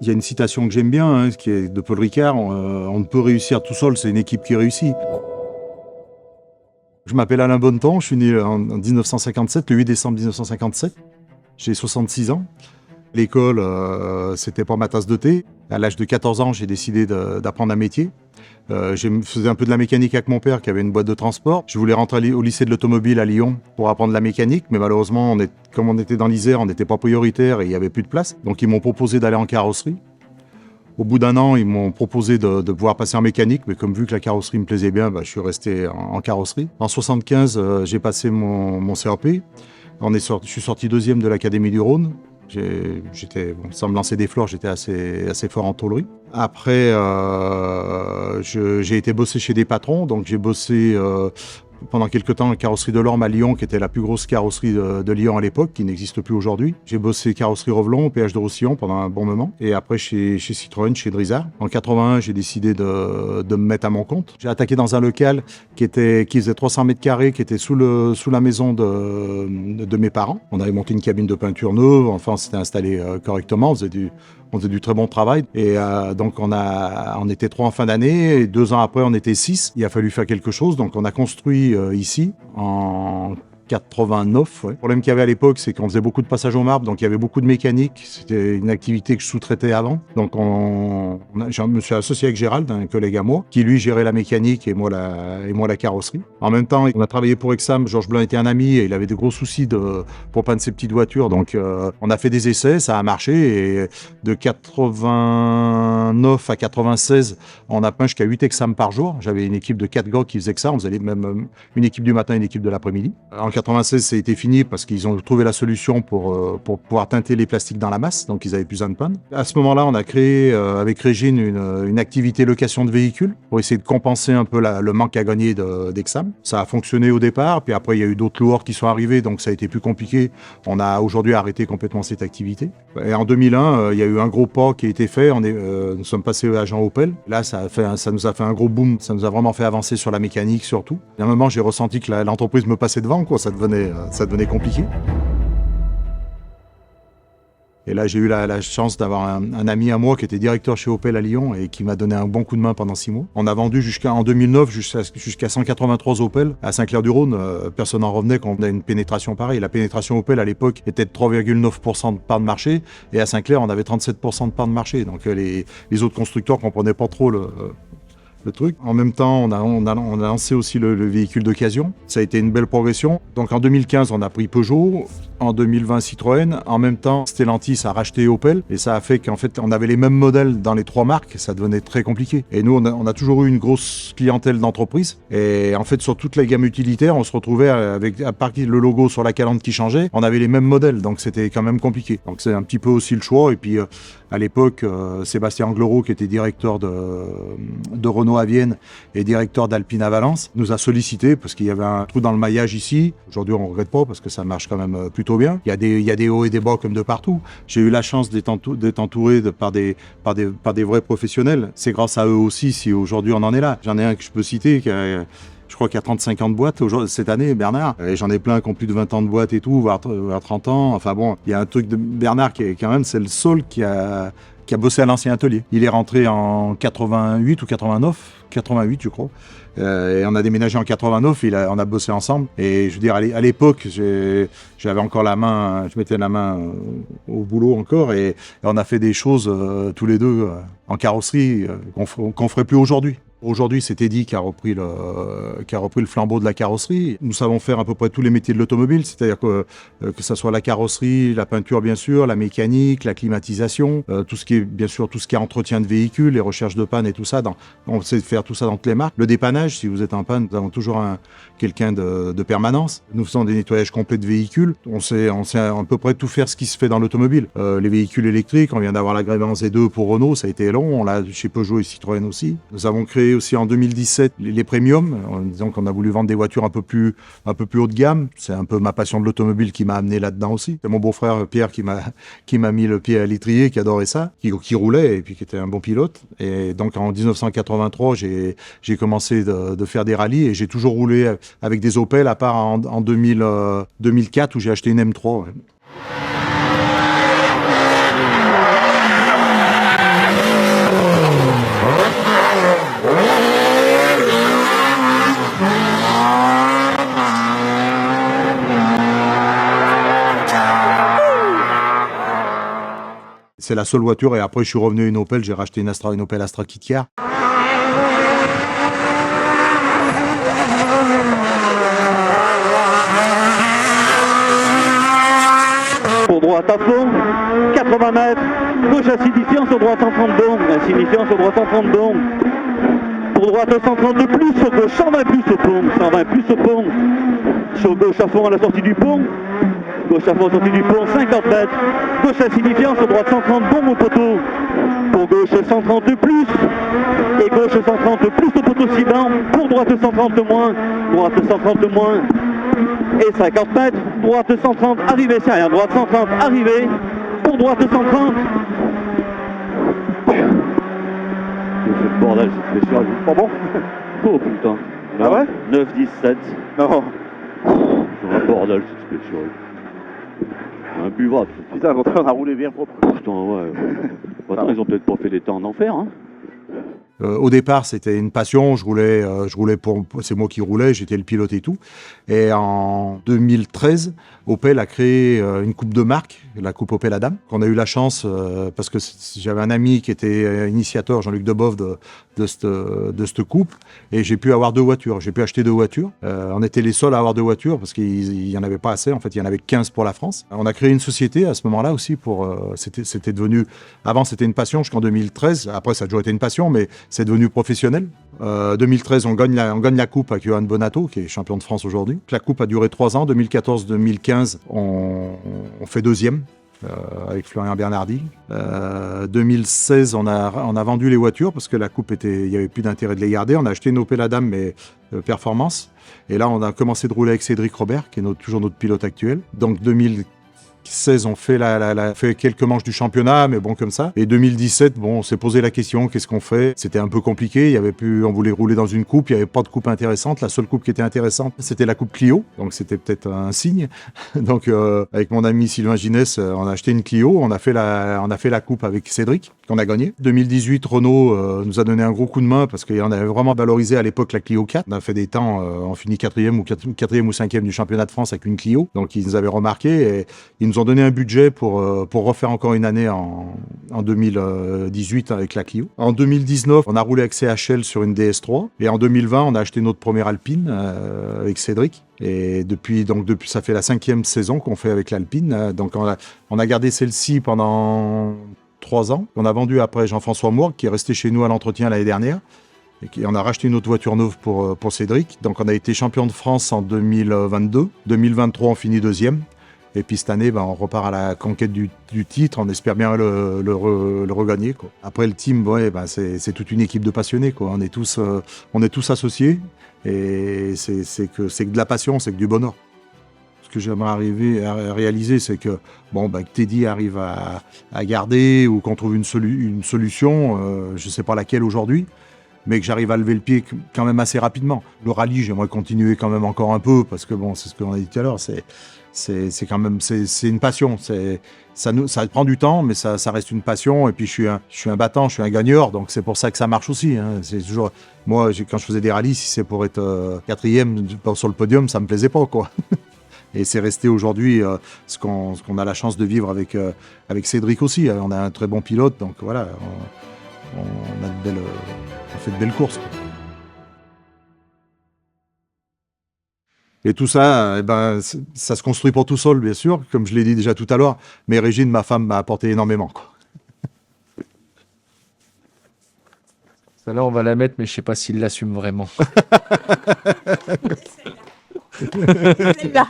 Il y a une citation que j'aime bien, hein, qui est de Paul Ricard, on ne peut réussir tout seul, c'est une équipe qui réussit. Je m'appelle Alain Bonneton, je suis né en 1957, le 8 décembre 1957. J'ai 66 ans. L'école, c'était pas ma tasse de thé. À l'âge de 14 ans, j'ai décidé d'apprendre un métier. Je faisais un peu de la mécanique avec mon père qui avait une boîte de transport. Je voulais rentrer au lycée de l'automobile à Lyon pour apprendre la mécanique, mais malheureusement, comme on était dans l'Isère, on n'était pas prioritaire et il n'y avait plus de place. Donc ils m'ont proposé d'aller en carrosserie. Au bout d'un an, ils m'ont proposé de pouvoir passer en mécanique, mais comme vu que la carrosserie me plaisait bien, je suis resté en carrosserie. En 75, j'ai passé mon CAP. Je suis sorti deuxième de l'Académie du Rhône. Sans me lancer des fleurs, j'étais assez fort en tôlerie. Après, j'ai été bosser chez des patrons, donc j'ai bossé pendant quelques temps la carrosserie de l'Orme à Lyon, qui était la plus grosse carrosserie de Lyon à l'époque, qui n'existe plus aujourd'hui. J'ai bossé carrosserie Revelon au péage de Roussillon pendant un bon moment. Et après chez Citroën, chez Drizart. En 81, j'ai décidé de me mettre à mon compte. J'ai attaqué dans un local qui faisait 300 mètres carrés, qui était sous la maison de mes parents. On avait monté une cabine de peinture neuve, enfin on s'était installé correctement, on faisait du très bon travail. Et donc on était 3 en fin d'année, et 2 ans après on était 6. Il a fallu faire quelque chose, donc on a construit ici en 89. Ouais. Le problème qu'il y avait à l'époque, c'est qu'on faisait beaucoup de passages au marbre, donc il y avait beaucoup de mécanique. C'était une activité que je sous-traitais avant. Donc je me suis associé avec Gérald, un collègue à moi, qui lui gérait la mécanique et moi la carrosserie. En même temps, on a travaillé pour Exam. Georges Blin était un ami et il avait de gros soucis pour peindre ses petites voitures. Donc on a fait des essais, ça a marché. Et de 89 à 96, on a peint jusqu'à 8 Exam par jour. J'avais une équipe de 4 gars qui faisaient que ça. On faisait même une équipe du matin et une équipe de l'après-midi. En 96, ça a été fini parce qu'ils ont trouvé la solution pour pouvoir teinter les plastiques dans la masse, donc ils avaient plus besoin de peindre. À ce moment-là, on a créé avec Régine une activité location de véhicules pour essayer de compenser un peu le manque à gagner d'Exam. Ça a fonctionné au départ, puis après il y a eu d'autres loueurs qui sont arrivés, donc ça a été plus compliqué. On a aujourd'hui arrêté complètement cette activité. Et en 2001, il y a eu un gros pas qui a été fait. Nous sommes passés agent Opel. Là, ça nous a fait un gros boom. Ça nous a vraiment fait avancer sur la mécanique surtout. À un moment, j'ai ressenti que l'entreprise me passait devant, quoi. Ça devenait compliqué. Et là, j'ai eu la chance d'avoir un ami à moi qui était directeur chez Opel à Lyon et qui m'a donné un bon coup de main pendant 6 mois. On a vendu en 2009 jusqu'à 183 Opel à Saint-Clair-du-Rhône. Personne n'en revenait quand on a une pénétration pareille. La pénétration Opel à l'époque était de 3,9% de part de marché et à Saint-Clair, on avait 37% de part de marché. Donc les autres constructeurs comprenaient pas trop le truc. En même temps, on a lancé aussi le véhicule d'occasion. Ça a été une belle progression. Donc en 2015, on a pris Peugeot. En 2020, Citroën. En même temps, Stellantis a racheté Opel. Et ça a fait qu'en fait, on avait les mêmes modèles dans les 3 marques. Ça devenait très compliqué. Et nous, on a toujours eu une grosse clientèle d'entreprise. Et en fait, sur toute la gamme utilitaire, on se retrouvait avec, à part le logo sur la calandre qui changeait, on avait les mêmes modèles. Donc c'était quand même compliqué. Donc c'est un petit peu aussi le choix. Et puis à l'époque, Sébastien Anglerot, qui était directeur de Renault à Vienne et directeur d'Alpine à Valence, nous a sollicité parce qu'il y avait un trou dans le maillage ici. Aujourd'hui, on ne regrette pas parce que ça marche quand même plutôt bien. Il y a des hauts et des bas comme de partout. J'ai eu la chance d'être entouré par des vrais professionnels. C'est grâce à eux aussi si aujourd'hui on en est là. J'en ai un que je peux citer je crois qu'il y a 35 ans de boîte cette année, Bernard. Et j'en ai plein qui ont plus de 20 ans de boîte et tout, voire 30 ans. Enfin bon, il y a un truc de Bernard qui est quand même, c'est le seul qui a bossé à l'ancien atelier. Il est rentré en 88 ou 89, 88 je crois. Et on a déménagé en 89, on a bossé ensemble. Et je veux dire, à l'époque, j'avais encore la main, je mettais la main au boulot encore. Et on a fait des choses tous les deux en carrosserie qu'on ferait plus aujourd'hui. Aujourd'hui, c'est Eddy qui a repris le flambeau de la carrosserie. Nous savons faire à peu près tous les métiers de l'automobile, c'est-à-dire que ça soit la carrosserie, la peinture bien sûr, la mécanique, la climatisation, tout ce qui est entretien de véhicules, les recherches de panne et tout ça. On sait faire tout ça dans toutes les marques. Le dépannage, si vous êtes en panne, nous avons toujours quelqu'un de permanence. Nous faisons des nettoyages complets de véhicules. On sait à peu près tout faire ce qui se fait dans l'automobile. Les véhicules électriques, on vient d'avoir l'agrément Z2 pour Renault, ça a été long. On l'a chez Peugeot et Citroën aussi. Nous avons créé aussi en 2017 les premiums, en disant qu'on a voulu vendre des voitures un peu plus haut de gamme. C'est un peu ma passion de l'automobile qui m'a amené là-dedans aussi. C'est mon beau-frère Pierre qui m'a mis le pied à l'étrier, qui adorait ça, qui roulait et puis qui était un bon pilote. Et donc en 1983, j'ai commencé de faire des rallyes et j'ai toujours roulé avec des Opel, à part en 2004 où j'ai acheté une M3. Ouais. C'est la seule voiture et après je suis revenu à une Opel, j'ai racheté une Opel Astra Kitcar. Pour droite à fond, 80 mètres, gauche insignifiant sur droite 130 d'ombre, insignifiant sur droite 130 d'ombre. Pour droite 130 de plus, sur gauche 120 plus au pont, 120 plus au pont. Sur gauche à fond à la sortie du pont, gauche à fond à la sortie du pont, 50 mètres. Gauche insignifiant sur droite 130 d'ombre au poteau. Pour gauche 130 de plus, et gauche 130 de plus au poteau suivant. Pour droite 130 de moins, droite 130 de moins. Et 50 mètres, droite 130, arrivée, c'est rien, droite 130, arrivée, pour droite 130. Ce bordel, c'est spécial. Pas bon? Oh putain. Ah ouais? 9, 10, 7. Non. C'est un bordel, c'est spécial. Imbuvable. Putain, on a roulé bien propre. Putain, ouais. Attends, ils ont peut-être pas fait des temps en enfer, hein. Au départ, c'était une passion. Je roulais c'est moi qui roulais, j'étais le pilote et tout. Et en 2013, Opel a créé une coupe de marque, la coupe Opel Adam. On a eu la chance, parce que j'avais un ami qui était initiateur, Jean-Luc Debove, de cette coupe. Et j'ai pu avoir 2 voitures. J'ai pu acheter 2 voitures. On était les seuls à avoir 2 voitures parce qu'il n'y en avait pas assez. En fait, il y en avait 15 pour la France. On a créé une société à ce moment-là aussi c'était devenu, avant c'était une passion jusqu'en 2013. Après, ça a toujours été une passion, mais c'est devenu professionnel. 2013, on gagne la coupe avec Johan Bonato, qui est champion de France aujourd'hui. La coupe a duré 3 ans. 2014-2015, on fait 2e. Avec Florian Bernardi. 2016, on a vendu les voitures parce que la coupe il n'y avait plus d'intérêt de les garder. On a acheté une Opel Adam, mais performance. Et là, on a commencé de rouler avec Cédric Robert, qui est toujours notre pilote actuel. Donc 2016, on fait fait quelques manches du championnat, mais bon, comme ça. Et 2017, bon, on s'est posé la question, qu'est-ce qu'on fait? C'était un peu compliqué, on voulait rouler dans une coupe, il n'y avait pas de coupe intéressante. La seule coupe qui était intéressante, c'était la coupe Clio, donc c'était peut-être un signe. Donc, avec mon ami Sylvain Ginès, on a acheté une Clio, on a fait la coupe avec Cédric, qu'on a gagné. 2018, Renault nous a donné un gros coup de main parce qu'on avait vraiment valorisé à l'époque la Clio 4. On a fait des temps, on finit 4e ou 5e du championnat de France avec une Clio, donc ils nous avaient remarqué et ils nous ont donné un budget pour refaire encore une année en 2018 avec la Clio. En 2019, on a roulé avec CHL sur une DS3 et en 2020, on a acheté notre première Alpine avec Cédric. Et depuis, ça fait la 5e saison qu'on fait avec l'Alpine. Donc on a gardé celle-ci pendant 3 ans. On a vendu après Jean-François Mourgue, qui est resté chez nous à l'entretien l'année dernière. Et on a racheté une autre voiture neuve pour Cédric. Donc on a été champion de France en 2022. 2023, on finit 2e. Et puis cette année, on repart à la conquête du titre. On espère bien le regagner, quoi. Après, le team, c'est toute une équipe de passionnés, quoi. On est tous associés. Et c'est que de la passion, c'est que du bonheur. Ce que j'aimerais arriver à réaliser, c'est que Teddy arrive à garder ou qu'on trouve une solution, je ne sais pas laquelle aujourd'hui, mais que j'arrive à lever le pied quand même assez rapidement. Le rallye, j'aimerais continuer quand même encore un peu, parce que c'est ce qu'on a dit tout à l'heure, c'est quand même une passion. Ça prend du temps, mais ça reste une passion. Et puis je suis un battant, je suis un gagneur, donc c'est pour ça que ça marche aussi, hein. C'est toujours, moi, quand je faisais des rallyes, si c'est pour être 4e sur le podium, ça me plaisait pas, quoi. Et c'est resté aujourd'hui ce qu'on a la chance de vivre avec Cédric aussi. On a un très bon pilote, donc voilà, on fait de belles courses, quoi. Et tout ça, ça se construit pas tout seul, bien sûr, comme je l'ai dit déjà tout à l'heure. Mais Régine, ma femme, m'a apporté énormément, quoi. Celle-là, on va la mettre, mais je sais pas s'il l'assume vraiment. Celle-là.